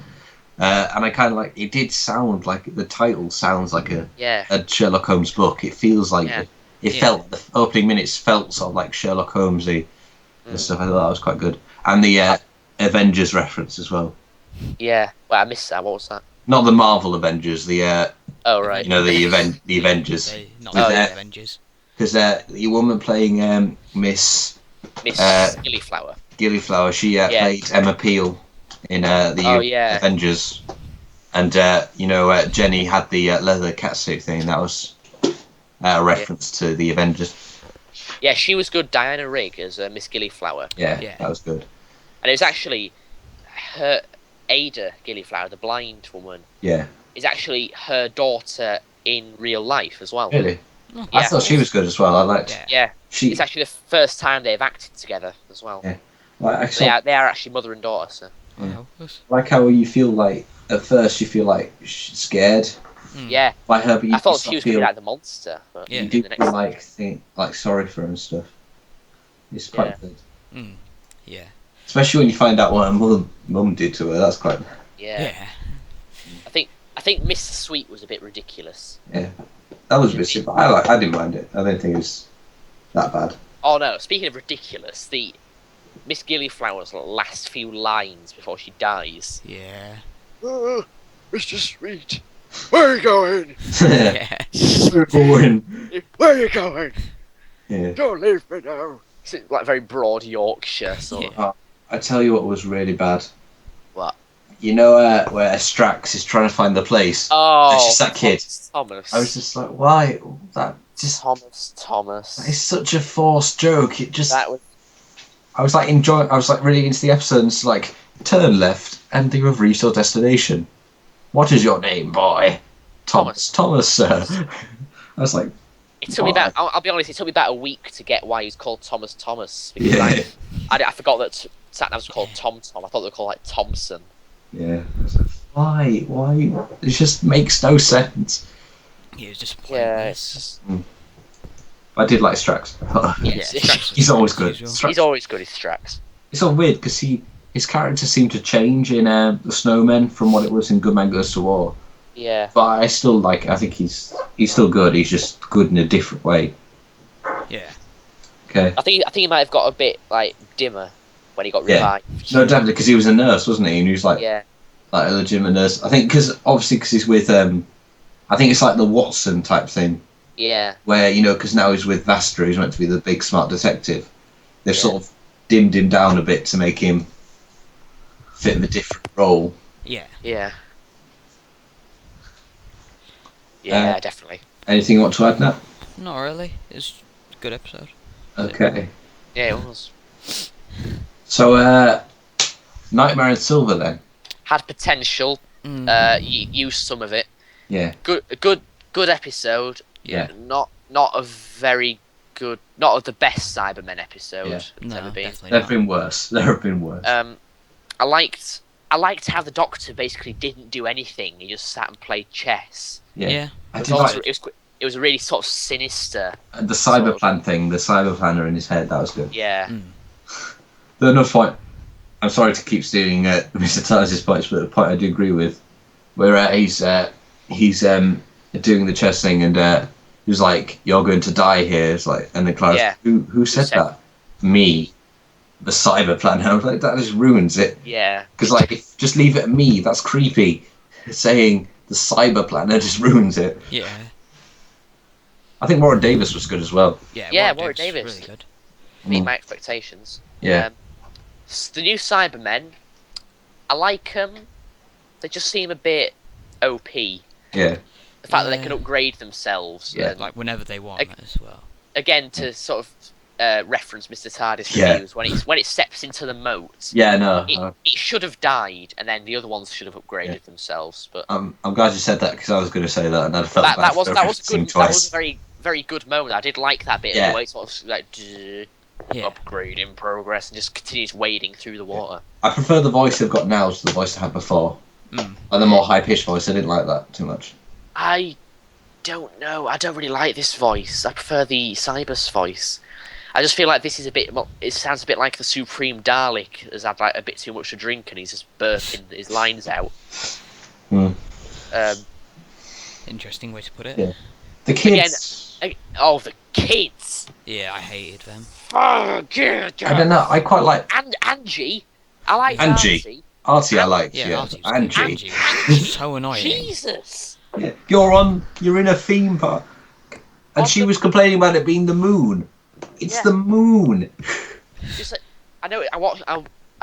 And I kind of like, it did sound like, the title sounds like a Sherlock Holmes book. It feels like, it felt, the opening minutes felt sort of like Sherlock Holmesy and stuff. I thought that was quite good. And the Avengers reference as well. Yeah. Well, I missed that. What was that? Not the Marvel Avengers, the, Oh, right. you know, the Avengers. Not With the Avengers. Because the woman playing Miss Gillyflower. Gillyflower, she played Emma Peel in the Avengers. And, Jenny had the leather catsuit thing. That was a reference to the Avengers. Yeah, she was good. Diana Rigg as Miss Gillyflower. Yeah, that was good. And it was actually her Ada Gillyflower, the blind woman. Yeah. Is actually her daughter in real life as well. Really? Yeah. I thought she was good as well. I liked. Yeah. It's actually the first time they've acted together as well. Yeah. They are actually mother and daughter. So. Yeah. Like how you feel like at first you feel like scared. Yeah. By her, but you I thought she was going to be like the monster. But you do feel like sorry for her and stuff. It's quite good. Yeah. Especially when you find out what her mum did to her. That's quite. Yeah. I think Mr. Sweet was a bit ridiculous. Yeah. That was a bit super. I didn't mind it. I didn't think it was that bad. Oh no! Speaking of ridiculous, the Miss Gillyflower's last few lines before she dies. Yeah. Mr. Sweet, where are you going? Yeah. We're going. Where are you going? Yeah. Don't leave me now. It's like very broad Yorkshire sort of. Oh, I tell you what was really bad. What? You know where Strax is trying to find the place? Oh, it's just that kid. Thomas. I was just like, why? That just Thomas. That is such a forced joke. It just. That was. I was like enjoying. I was like really into the episode. And it's like turn left, and you have reached your destination. What is your name, boy? Thomas, sir. I was like. It took me about. I'll be honest. It took me about a week to get why he's called Thomas. Because I forgot that Sat Nav was called Tom. I thought they were called like Thompson. Yeah. I was like, why? It just makes no sense. Yeah, it's just Yeah, pointless. it's just. I did like Strax. Yes, He's always good. He's always good. He's Strax. It's all weird because his character seemed to change in The Snowmen from what it was in Good Man Goes to War. Yeah. But I still like. I think he's still good. He's just good in a different way. Yeah. Okay. I think he might have got a bit like dimmer when he got revived. No, definitely because he was a nurse, wasn't he? And he was like a legitimate nurse. I think because he's with. I think it's like the Watson type thing. Yeah. Where because now he's with Vastra, he's meant to be the big smart detective. They've sort of dimmed him down a bit to make him fit the different role. Yeah. Yeah. Yeah, definitely. Anything you want to add, Nat? Not really. It's a good episode. Okay. Yeah, it was. So, Nightmare in Silver then. had potential. Mm. Used some of it. Yeah. Good episode. Yeah. Not a very good, not of the best Cybermen episode Yeah. it's No, ever been. definitely There not. have been worse. There have been worse. I liked how the Doctor basically didn't do anything. He just sat and played chess. Yeah. I It was did also, like it was a really sort of sinister. the sort of- cyberplan thing, the cyber planner in his head. That was good. Yeah. Mm. The another point. I'm sorry to keep stealing Mr. Tyler's points, but the point I do agree with, where he's doing the chess thing, and he's like, "You're going to die here." It's like, and then Clara's, Yeah. who said said- that? Me, the cyber planner. I was like, that just ruins it. Yeah. Because like, just leave it at me. That's creepy. Saying the cyber planner just ruins it. Yeah. I think Warren Davis was good as well. Yeah, Warwick Davis Davis. really good. Meet my expectations. Yeah. The new Cybermen, I like them. They just seem a bit OP. The Yeah. fact that they Yeah. can upgrade themselves. Yeah. And Like whenever they want Ag- as well. again, to sort of reference Mr. TARDIS Yeah. reviews, when it steps into the moat, Yeah. No. it should have died, and then the other ones should have upgraded themselves. But I'm glad you said that because I was going to say that, and I felt that bad was for that was referencing good. That twice. was a very good moment. I did like that bit. Yeah. The way it sort of like Yeah. upgrade in progress and just continues wading through the water. I prefer the voice they've got now to the voice they had before. Mm. And the more high pitched voice, I didn't like that too much. I don't know. I don't really like this voice. I prefer the Cybus voice. I just feel like this is a bit. It sounds a bit like the Supreme Dalek has had like a bit too much to drink and he's just burping his lines out. Hmm. Interesting way to put it. Yeah. The kids. Oh, the kids! Yeah, I hated them. Oh, God. I don't know. I quite like And Angie. I like Angie. Angie. Artie. I liked. Yeah, Yeah, Archie was good. Angie. Angie was so annoying. Jesus. Yeah. You're in a theme park, and On she the- was complaining about it being the moon. It's Yeah. the moon. Just like, I know. I watched. I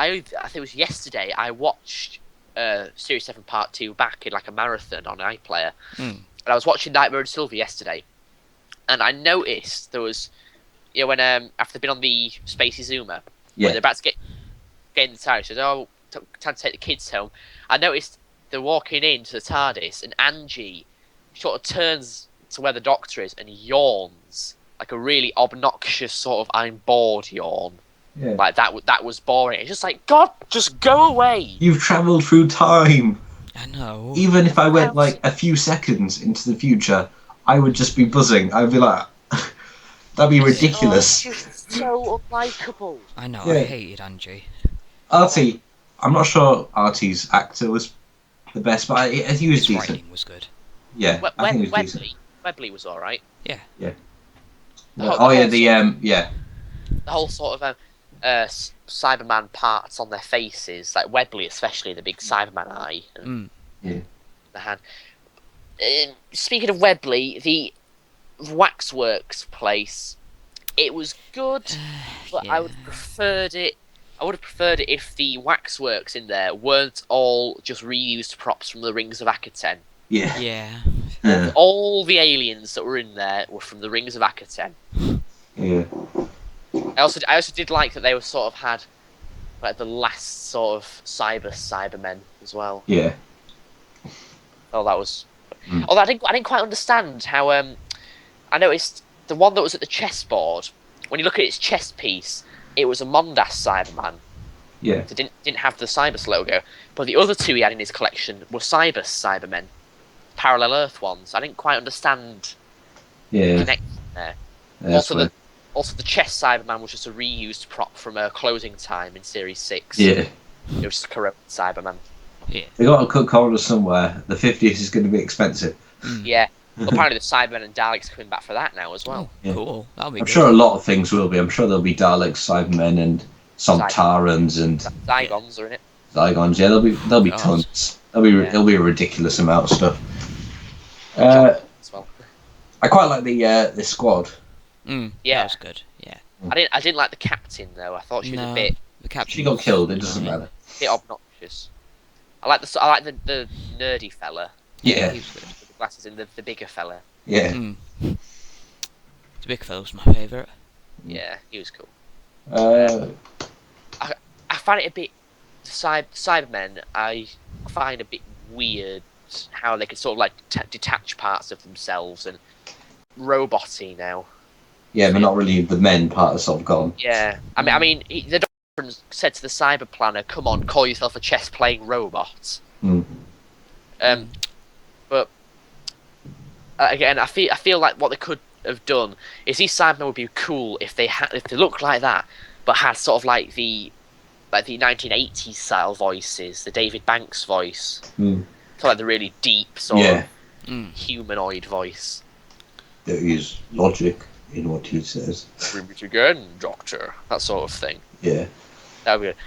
think it was yesterday. I watched Series 7 Part 2 back in like a marathon on iPlayer. Mm. And I was watching Nightmare and Silver yesterday, and I noticed there was, when after they've been on the Spacey Zoomer, when Yeah. they're about to get in the TARDIS, she says, "Oh, time to take the kids home." I noticed they're walking into the TARDIS, and Angie sort of turns to where the Doctor is and yawns like a really obnoxious sort of "I'm bored" yawn. Yeah. Like that was boring. It's just like, God, just go away. You've travelled through time. I know. Even if I went like a few seconds into the future, I would just be buzzing. I'd be like, that'd be ridiculous. Oh, it's just so unlikable. I know. Yeah. I hated Angie. Artie, I'm not sure Artie's actor was the best, but he was His decent. writing was good. Yeah, I think he was decent. Webley was all right. Yeah. Oh yeah, yeah, The whole sort of Cyberman parts on their faces, like Webley especially, the big Cyberman eye and Mm. the hand. Speaking of Webley, the Waxworks place, it was good, but I would have preferred it. I would have preferred it if the Waxworks in there weren't all just reused props from the Rings of Akaten. yeah. Yeah. All the aliens that were in there were from the Rings of Akaten. Yeah. I also did like that they were sort of had like the last sort of Cybermen as well. Yeah. Oh, that was. Mm. Although I didn't quite understand how. I noticed the one that was at the chessboard. When you look at its chess piece, it was a Mondas Cyberman. Yeah. It didn't have the Cybus logo, but the other two he had in his collection were Cybus Cybermen, parallel Earth ones. I didn't quite understand the Yeah. connection there. That's weird. Also, the chess Cyberman was just a reused prop from Closing Time in Series 6. Yeah. It was just a corrupt Cyberman. Yeah. They got to cut corners somewhere. The 50th is going to be expensive. Mm. Yeah. Well, apparently the Cybermen and Daleks coming back for that now as well. Oh, Yeah. cool. That'll be I'm good. sure a lot of things will be. I'm sure there'll be Daleks, Cybermen, and some Zy- Tarans and Zygons are in it. Zygons. Yeah, there'll be Oh. tons. Yeah. There'll be a ridiculous amount of stuff. Uh, As well. I quite like the squad. Yeah. That was good. Yeah. I didn't like the captain though. I thought she was No. a bit The captain. She got was killed. It doesn't annoying. matter. obnoxious. I like the nerdy fella Yeah. He was good. with the glasses and the bigger fella. Yeah. Mm. The big fella's my favourite. Yeah, he was cool. Uh, I find it a bit Cybermen, I find a bit weird how they can sort of like detach parts of themselves and roboty now. Yeah, but not really the men part is sort of gone. Yeah, I mean, the doctor said to the cyber planner, "Come on, call yourself a chess-playing robot." Mm. But again, I feel like what they could have done is these Cybermen would be cool if they looked like that, but had sort of like the 1980s style voices, the David Banks voice, so like the really deep sort of humanoid voice. There is logic in what he says. Bring it again, Doctor. That sort of thing. Yeah. That would be good.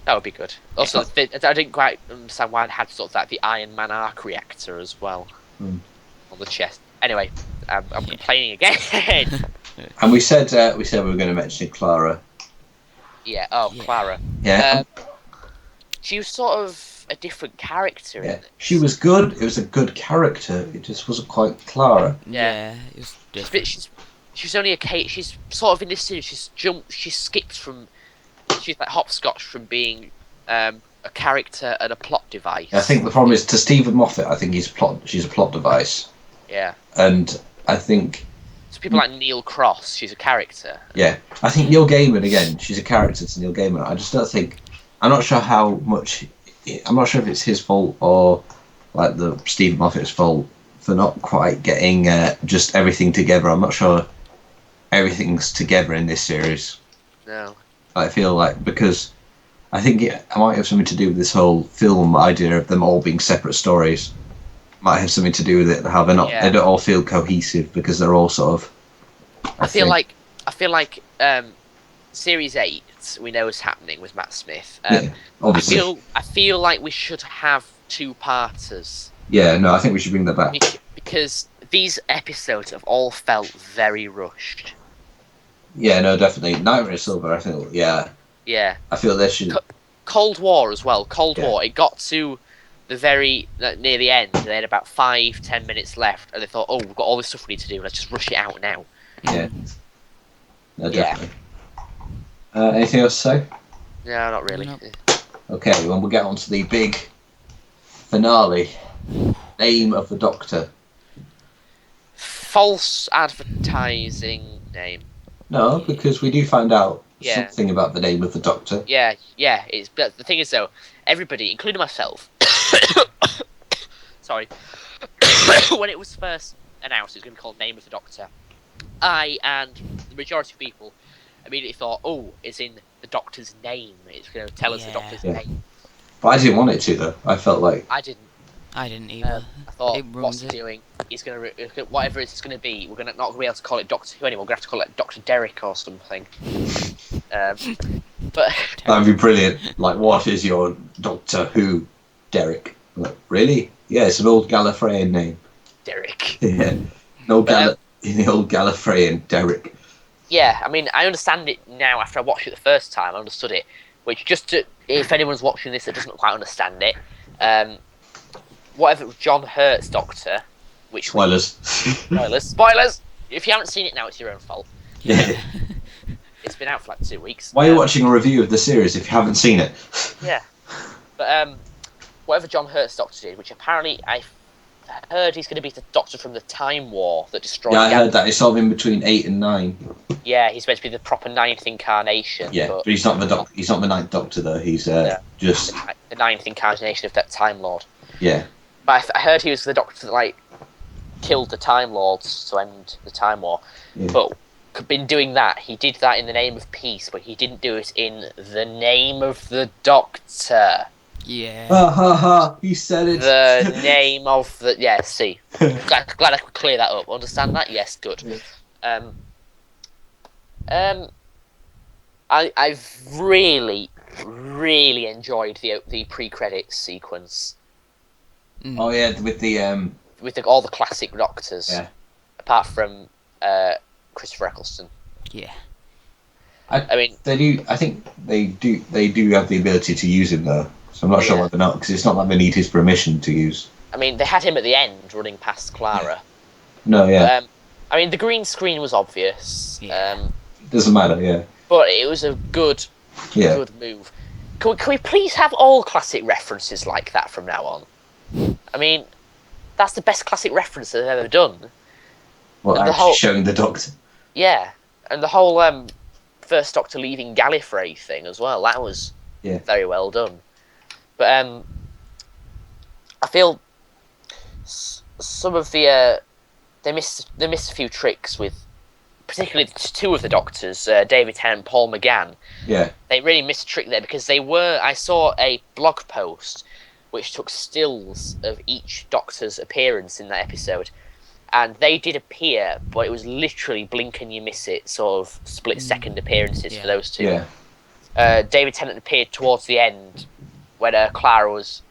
That would be good. Also, I didn't quite understand why it had sort of like the Iron Man arc reactor as well on the chest. Anyway, I'm complaining again. And we said we were going to mention Clara. Yeah. Oh, yeah. Clara. Yeah. She was sort of a different character. Yeah. She was good. It was a good character. It just wasn't quite Clara. Yeah. It was different. She's only she's sort of in this series. She skips from. She's like hopscotch from being a character and a plot device. I think the problem is to Stephen Moffat. I think she's a plot device. Yeah. And I think. So people like Neil Cross, she's a character. Yeah, I think Neil Gaiman again. She's a character to Neil Gaiman. I just don't think. I'm not sure how much. I'm not sure if it's his fault or like the Stephen Moffat's fault for not quite getting just everything together. I'm not sure everything's together in this series. No. I feel like because I think it might have something to do with this whole film idea of them all being separate stories. Might have something to do with it. How they're not. Yeah. They don't all feel cohesive because they're all sort of. I feel like Series 8 we know is happening with Matt Smith. Yeah, obviously. I feel like we should have 2-parters. Yeah, no, I think we should bring that back because these episodes have all felt very rushed. Yeah, no, definitely. Nightmare of Silver, I think. Yeah. Yeah. I feel they should. Cold War as well. War. It got to the very near the end. They had about 5-10 minutes left, and they thought, "Oh, we've got all this stuff we need to do. Let's just rush it out now." Yeah. No, definitely. Anything else to say? No, not really. Nope. Okay, well, we'll get on to the big finale. Name of the Doctor. False advertising name. No, because we do find out something about the name of the Doctor. Yeah. But the thing is, though, everybody, including myself, sorry, when it was first announced it was going to be called Name of the Doctor, I and the majority of people immediately thought, oh, it's in the Doctor's name. It's going to tell us the Doctor's name. But I didn't want it to, though. I felt like... I didn't either. I thought, what's he doing? He's going to... Whatever it's going to be, we're not going to be able to call it Doctor Who anymore. We're going to have to call it Dr. Derek or something. But that'd be brilliant. Like, what is your Doctor Who, Derek? Like, really? Yeah, it's an old Gallifreyan name. Derek. Yeah. The old Gallifreyan Derek. Yeah, I mean, I understand it now after I watched it the first time. I understood it. Which, if anyone's watching this that doesn't quite understand it, whatever John Hurt's Doctor, which spoilers. Spoilers. If you haven't seen it now, it's your own fault. Yeah. It's been out for like 2 weeks. Why are you watching a review of the series if you haven't seen it? Yeah, but whatever John Hurt's Doctor did, which apparently I heard he's going to be the Doctor from the Time War that destroyed. Yeah, I heard that. It's sort of in between 8 and 9. Yeah, he's meant to be the proper 9th incarnation. Yeah, but he's not the He's not the 9th Doctor though. He's just the 9th incarnation of that Time Lord. Yeah. But I heard he was the Doctor that killed the Time Lords to end the Time War. Yeah. But been doing that. He did that in the name of peace, but he didn't do it in the name of the Doctor. Yeah. Ha ha ha! You said it. The name of the see. Glad I could clear that up. Understand that? Yes, good. I've really enjoyed the pre-credits sequence. Oh yeah, with all the classic Doctors. Yeah. Apart from Christopher Eccleston. Yeah. I mean, they do. I think they do. They do have the ability to use him though. So I'm not sure whether or not, because it's not like they need his permission to use. I mean, they had him at the end running past Clara. No, yeah. I mean, the green screen was obvious. Yeah. Doesn't matter, yeah. But it was a good move. Can we please have all classic references like that from now on? I mean, that's the best classic reference they've ever done. Well, And the actually whole- showing the Doctor. Yeah, and the whole first Doctor leaving Gallifrey thing as well. That was very well done. But I feel some of the they missed a few tricks with, particularly two of the Doctors, David Tennant and Paul McGann. Yeah. They really missed a trick there because I saw a blog post which took stills of each Doctor's appearance in that episode, and they did appear, but it was literally blink and you miss it, sort of split-second appearances for those two. Yeah. David Tennant appeared towards the end when Clara was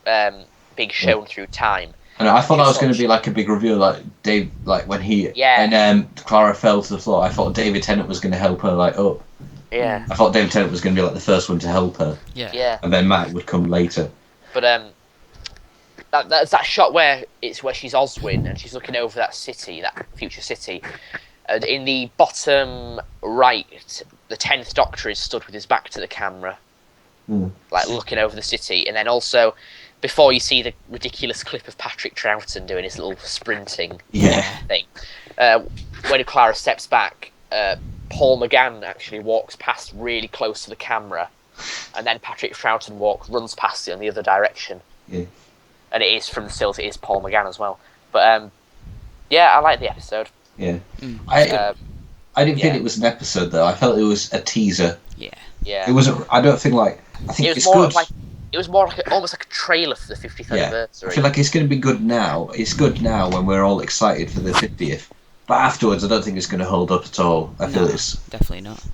being shown through time. And I thought that was going to be like a big reveal, like Dave, like when he and Clara fell to the floor. I thought David Tennant was going to help her like up. Yeah. I thought David Tennant was going to be like the first one to help her. Yeah. And then Matt would come later. But that's that shot where she's Oswin and she's looking over that city, that future city. And in the bottom right, the 10th Doctor is stood with his back to the camera, like looking over the city. And then also, before you see the ridiculous clip of Patrick Troughton doing his little sprinting thing, when Clara steps back, Paul McGann actually walks past really close to the camera, and then Patrick Troughton runs past it in the other direction. Yeah. And it is from the stills, it is Paul McGann as well. But I like the episode. Yeah. I didn't think it was an episode though. I felt it was a teaser. Yeah. It wasn't. I don't think like. I think it was it's more good. it was more like almost like a trailer for the 50th anniversary. I feel like it's going to be good now. It's good now when we're all excited for the 50th. But afterwards, I don't think it's going to hold up at all. I feel it's definitely not.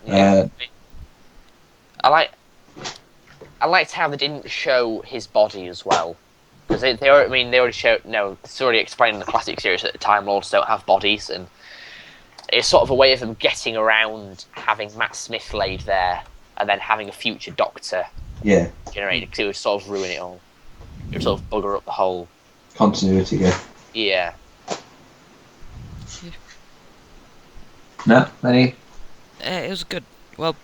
I liked how they didn't show his body as well, because they already showed. No, it's already explained in the classic series that the Time Lords don't have bodies, and it's sort of a way of them getting around having Matt Smith laid there and then having a future Doctor generated, because it would sort of ruin it all. It would sort of bugger up the whole continuity. Yeah. No, any. It was good. Well,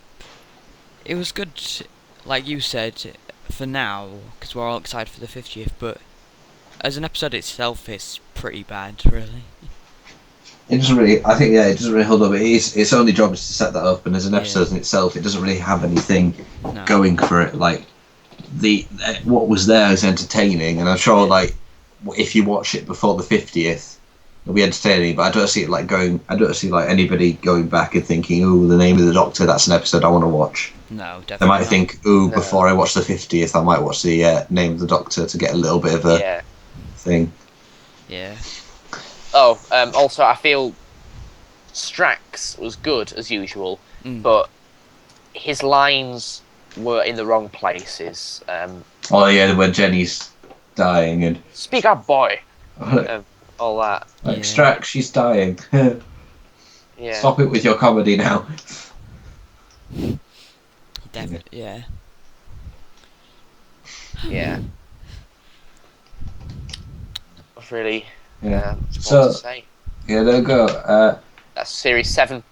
it was good, like you said, for now, because we're all excited for the 50th, but as an episode itself, it's pretty bad, really. It doesn't really, I think, it doesn't really hold up. Its only job is to set that up, and as an episode in itself, it doesn't really have anything going for it. Like, what was there is entertaining, and I'm sure, like, if you watch it before the 50th, it'll be entertaining, but I don't see anybody going back and thinking, ooh, the name of the Doctor, that's an episode I want to watch. No, definitely They might not. think, ooh, before I watch the 50th, I might watch the name of the Doctor to get a little bit of a thing. Yeah. Oh, also, I feel Strax was good, as usual, but his lines were in the wrong places. When Jenny's dying and... Speak up, boy! All that. Like, Strax, she's dying. Yeah. Stop it with your comedy now. Definitely, yeah. Yeah. Really. Yeah. What So, to say. yeah, there you go. That's series 7.